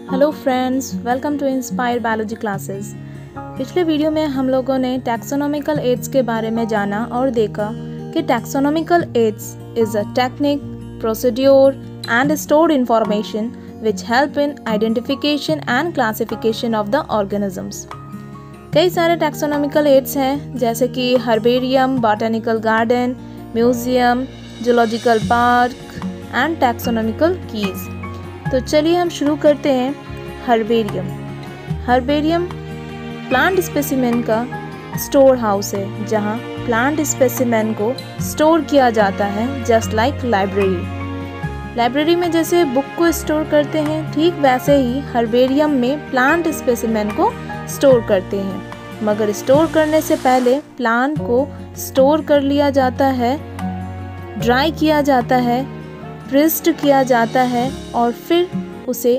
Hello friends, welcome to Inspire Biology Classes. पिछले वीडियो में हम लोगों ने टैक्सोनॉमिकल एड्स के बारे में जाना और देखा कि taxonomical aids is a technique, procedure and stored information which help in identification and classification of the organisms। कई सारे टैक्सोनॉमिकल एड्स हैं जैसे कि herbarium, botanical garden, museum, zoological park and taxonomical keys. तो चलिए हम शुरू करते हैं। हर्बेरियम प्लांट स्पेसिमेन का स्टोर हाउस है जहां प्लांट स्पेसिमेन को स्टोर किया जाता है, जस्ट लाइक लाइब्रेरी में जैसे बुक को स्टोर करते हैं, ठीक वैसे ही हर्बेरियम में प्लांट स्पेसिमेन को स्टोर करते हैं। मगर स्टोर करने से पहले प्लांट को स्टोर कर लिया जाता है, ड्राई किया जाता है, प्रिज्ड किया जाता है और फिर उसे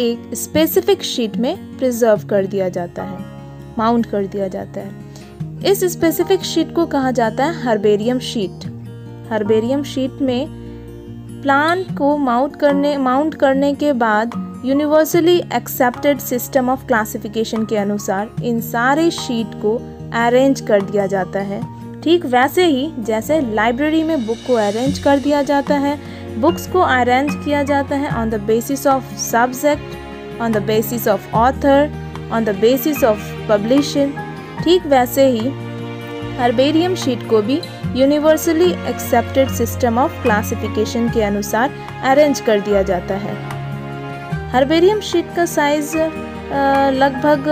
एक स्पेसिफिक शीट में प्रिजर्व कर दिया जाता है, माउंट कर दिया जाता है। इस स्पेसिफिक शीट को कहा जाता है हर्बेरियम शीट। हर्बेरियम शीट में प्लांट को माउंट करने के बाद universally accepted system of classification के अनुसार इन सारे शीट को अरेंज कर दिया जाता है, ठीक वैसे ही जैसे लाइब्रेरी में बुक को अरेंज कर दिया जाता है। बुक्स को अरेंज किया जाता है on the basis of subject, on the basis of author, on the basis of publishing. ठीक वैसे ही हर्बेरियम शीट को भी universally accepted system of classification के अनुसार अरेंज कर दिया जाता है। हर्बेरियम शीट का साइज लगभग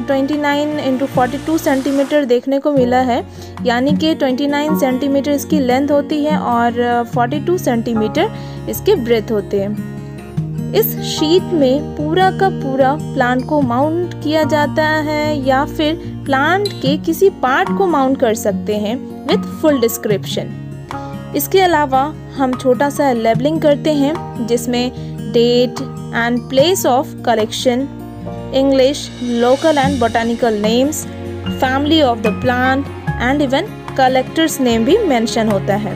29x42 सेंटीमीटर देखने को मिला है, यानी कि 29 सेंटीमीटर इसकी लेंथ होती है और 42 सेंटीमीटर इसके ब्रेथ होते हैं। इस शीट में पूरा का पूरा प्लांट को माउंट किया जाता है या फिर प्लांट के किसी पार्ट को माउंट कर सकते हैं विथ फुल डिस्क्रिप्शन। इसके अलावा हम छोटा सा लेबलिंग करते हैं जिसमें date and place of collection, English, local and botanical names, family of the plant and even collector's name भी mention होता है।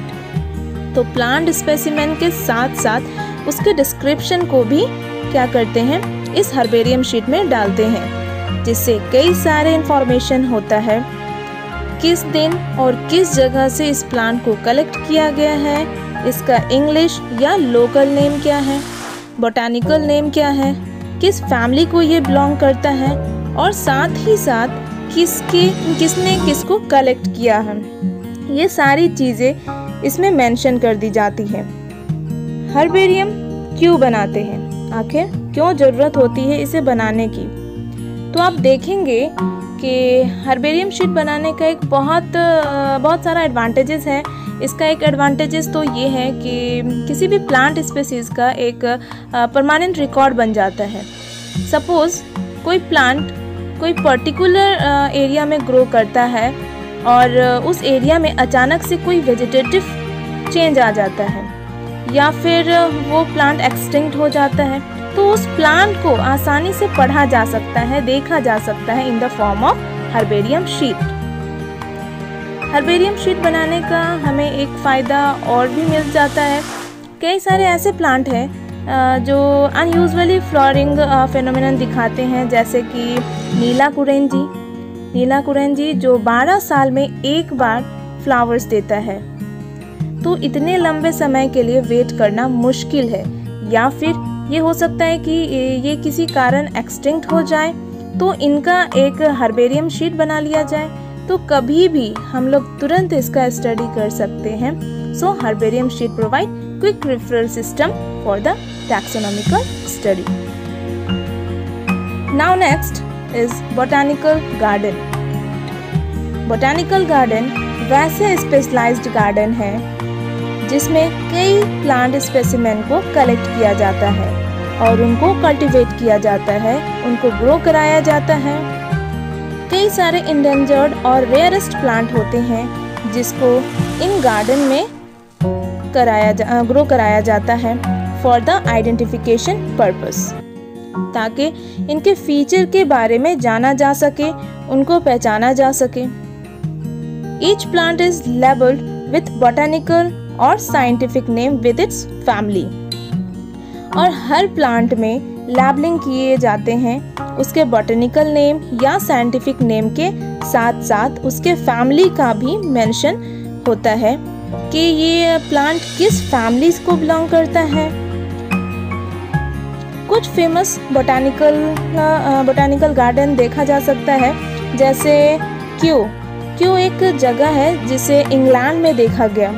तो प्लांट स्पेसिमेन के साथ साथ उसके डिस्क्रिप्शन को भी क्या करते हैं, इस हर्बेरियम शीट में डालते हैं, जिससे कई सारे इंफॉर्मेशन होता है। किस दिन और किस जगह से इस प्लांट को कलेक्ट किया गया है, इसका इंग्लिश या लोकल नेम क्या है, बोटानिकल नेम क्या है, किस फैमिली को ये बिलोंग करता है और साथ ही साथ किसने किसको कलेक्ट किया है, ये सारी चीज़ें इसमें मेंशन कर दी जाती हैं। हर्बेरियम क्यों बनाते हैं, आखिर क्यों ज़रूरत होती है इसे बनाने की? तो आप देखेंगे कि हर्बेरियम शीट बनाने का एक बहुत सारा एडवांटेजेस है। इसका एक एडवांटेजेस तो ये है कि किसी भी प्लांट स्पीसीज का एक परमानेंट रिकॉर्ड बन जाता है। सपोज कोई प्लांट कोई पर्टिकुलर एरिया में ग्रो करता है और उस एरिया में अचानक से कोई वेजिटेटिव चेंज आ जाता है या फिर वो प्लांट एक्सटिंक्ट हो जाता है, तो उस प्लांट को आसानी से पढ़ा जा सकता है, देखा जा सकता है in the form of herbarium sheet. Herbarium sheet बनाने का हमें एक फ़ायदा और भी मिल जाता है। कई सारे ऐसे प्लांट हैं जो अनयूजुअली फ्लोरिंग फेनोमेनन दिखाते हैं, जैसे कि नीला कुरेंजी जो 12 साल में एक बार फ्लावर्स देता है। तो इतने लंबे समय के लिए वेट करना मुश्किल है, या फिर ये हो सकता है कि ये किसी कारण एक्सटिंक्ट हो जाए, तो इनका एक हर्बेरियम शीट बना लिया जाए, तो कभी भी हम लोग तुरंत इसका स्टडी कर सकते हैं। So herbarium sheet provide quick referral system for the taxonomical study. Now next is botanical garden. Botanical garden वैसे स्पेशलाइज्ड गार्डन है जिसमें कई प्लांट स्पेसिमेन को कलेक्ट किया जाता है और उनको कल्टीवेट किया जाता है, उनको ग्रो कराया जाता है। कई सारे इंडेंजर्ड और रेयरेस्ट प्लांट होते हैं जिसको इन गार्डन में ग्रो कराया जाता है फॉर द आइडेंटिफिकेशन पर्पस, ताकि इनके फीचर के बारे में जाना जा सके, उनको पहचाना जा सके। Each plant is labelled with botanical और scientific name with its family, और हर प्लांट में लैबलिंग किए जाते हैं उसके बॉटनिकल नेम या साइंटिफिक नेम के साथ साथ उसके फैमिली का भी मेंशन होता है कि ये प्लांट किस फैमिली को बिलोंग करता है। कुछ फेमस बॉटनिकल गार्डन देखा जा सकता है, जैसे क्यू एक जगह है जिसे इंग्लैंड में देखा गया,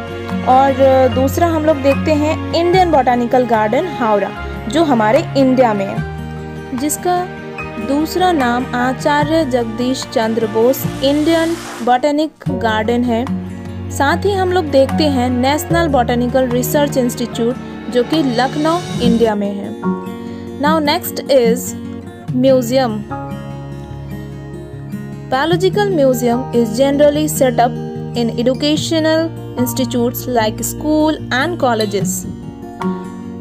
और दूसरा हम लोग देखते हैं इंडियन बॉटनिकल गार्डन हावड़ा जो हमारे इंडिया में है, जिसका दूसरा नाम आचार्य Jagdish Chandra Bose Indian botanic garden है। साथ ही हम लोग देखते हैं नेशनल बॉटनिकल रिसर्च इंस्टीट्यूट जो कि लखनऊ इंडिया में है। Now next is museum. Biological museum is generally set up in educational institutes like school and colleges.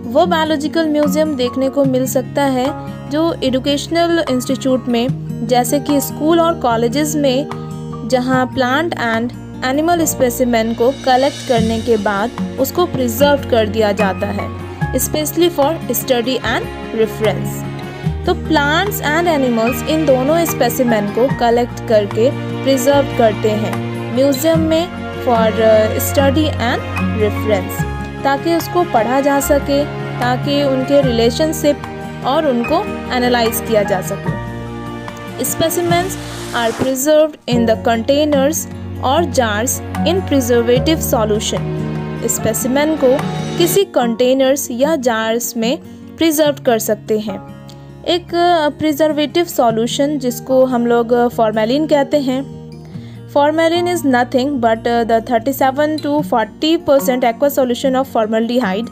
वो बायोलॉजिकल म्यूजियम देखने को मिल सकता है जो एजुकेशनल इंस्टीट्यूट में, जैसे कि स्कूल और कॉलेजेस में, जहाँ प्लांट एंड एनिमल स्पेसिमेन को कलेक्ट करने के बाद उसको प्रिजर्व कर दिया जाता है, specially for study and reference. तो प्लांट्स एंड एनिमल्स इन दोनों स्पेसिमेन को कलेक्ट करके प्रिजर्व करते हैं म्यूजियम में फॉर स्टडी एंड रेफरेंस, ताकि उसको पढ़ा जा सके, ताकि उनके रिलेशनशिप और उनको एनालाइज किया जा सके। Specimens are preserved in the containers or jars in preservative solution. Specimen को किसी कंटेनर्स या जार्स में प्रिजर्व कर सकते हैं। एक प्रिजर्वेटिव सॉल्यूशन जिसको हम लोग फॉर्मेलिन कहते हैं। Formalin is nothing but the 37 to 40% aqua solution of formaldehyde,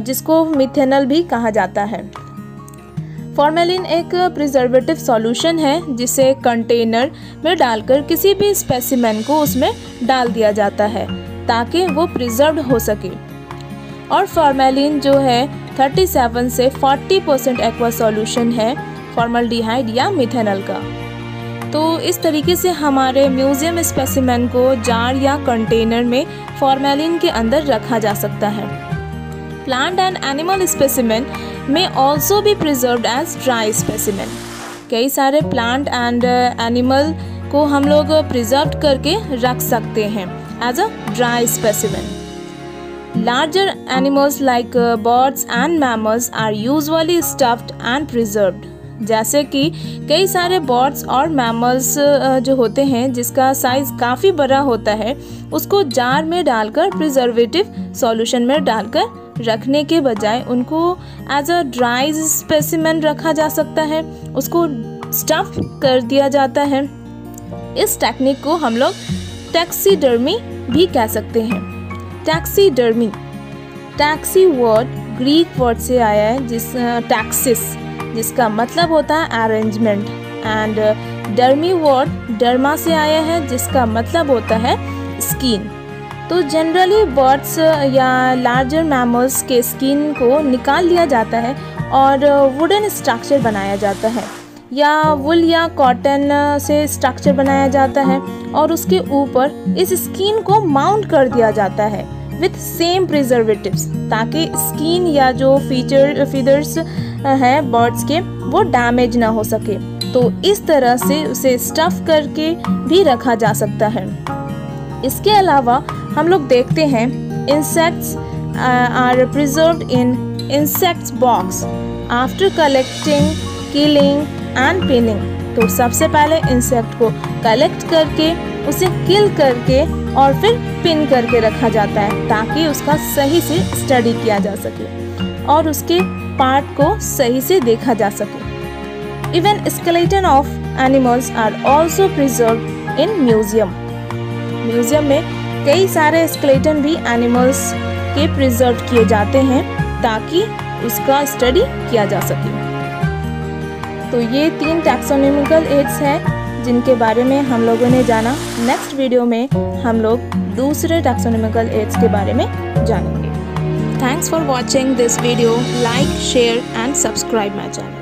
जिसको मिथेनॉल भी कहा जाता है। फॉर्मेलिन एक प्रिजर्वेटिव सॉल्यूशन है जिसे कंटेनर में डालकर किसी भी स्पेसिमेन को उसमें डाल दिया जाता है ताकि वो प्रिजर्व्ड हो सके। और फॉर्मेलिन जो है 37 से 40% एक्वा सॉल्यूशन है फॉर्मल्डिहाइड या मिथेनॉल का। तो इस तरीके से हमारे म्यूजियम स्पेसिमेन को जार या कंटेनर में फॉर्मेलिन के अंदर रखा जा सकता है। Plant and animal specimen may also be preserved as dry specimen. कई सारे प्लांट एंड एनिमल को हम लोग प्रिजर्व करके रख सकते हैं as a dry specimen. Larger animals like birds and mammals are usually stuffed and preserved. जैसे कि कई सारे बर्ड्स और मैमल्स जो होते हैं जिसका साइज़ काफ़ी बड़ा होता है, उसको जार में डालकर प्रिजर्वेटिव सॉल्यूशन में डालकर रखने के बजाय उनको एज अ ड्राई स्पेसिमेन रखा जा सकता है, उसको स्टफ कर दिया जाता है। इस टेक्निक को हम लोग टैक्सीडर्मी भी कह सकते हैं। Taxidermy, taxi word Greek word से आया है टैक्सिस, जिसका मतलब होता है arrangement, and Dermi word derma से आया है जिसका मतलब होता है स्किन। तो जनरली बर्ड्स या लार्जर मैमल्स के स्किन को निकाल लिया जाता है और वुडन स्ट्रक्चर बनाया जाता है, या वुल या कॉटन से स्ट्रक्चर बनाया जाता है और उसके ऊपर इस स्किन को माउंट कर दिया जाता है विथ सेम प्रिजर्वेटिव्स, ताकि स्किन या जो फीदर्स हैं बर्ड्स के वो डैमेज ना हो सके। तो इस तरह से उसे स्टफ करके भी रखा जा सकता है। इसके अलावा हम लोग देखते हैं insects are preserved in insects box after collecting, killing and pinning. तो सबसे पहले इंसेक्ट को कलेक्ट करके उसे किल करके और फिर पिन करके रखा जाता है ताकि उसका सही से स्टडी किया जा सके और उसके पार्ट को सही से देखा जा सके। Even skeleton of animals are also preserved in museum. Museum में कई सारे स्केलेटन भी एनिमल्स के प्रिजर्व किए जाते हैं ताकि उसका स्टडी किया जा सके। तो ये 3 टैक्सोनॉमिकल एड्स हैं जिनके बारे में हम लोगों ने जाना। नेक्स्ट वीडियो में हम लोग दूसरे टैक्सोनॉमिकल एड्स के बारे में जानेंगे। Thanks for watching this video. Like, share and subscribe my channel.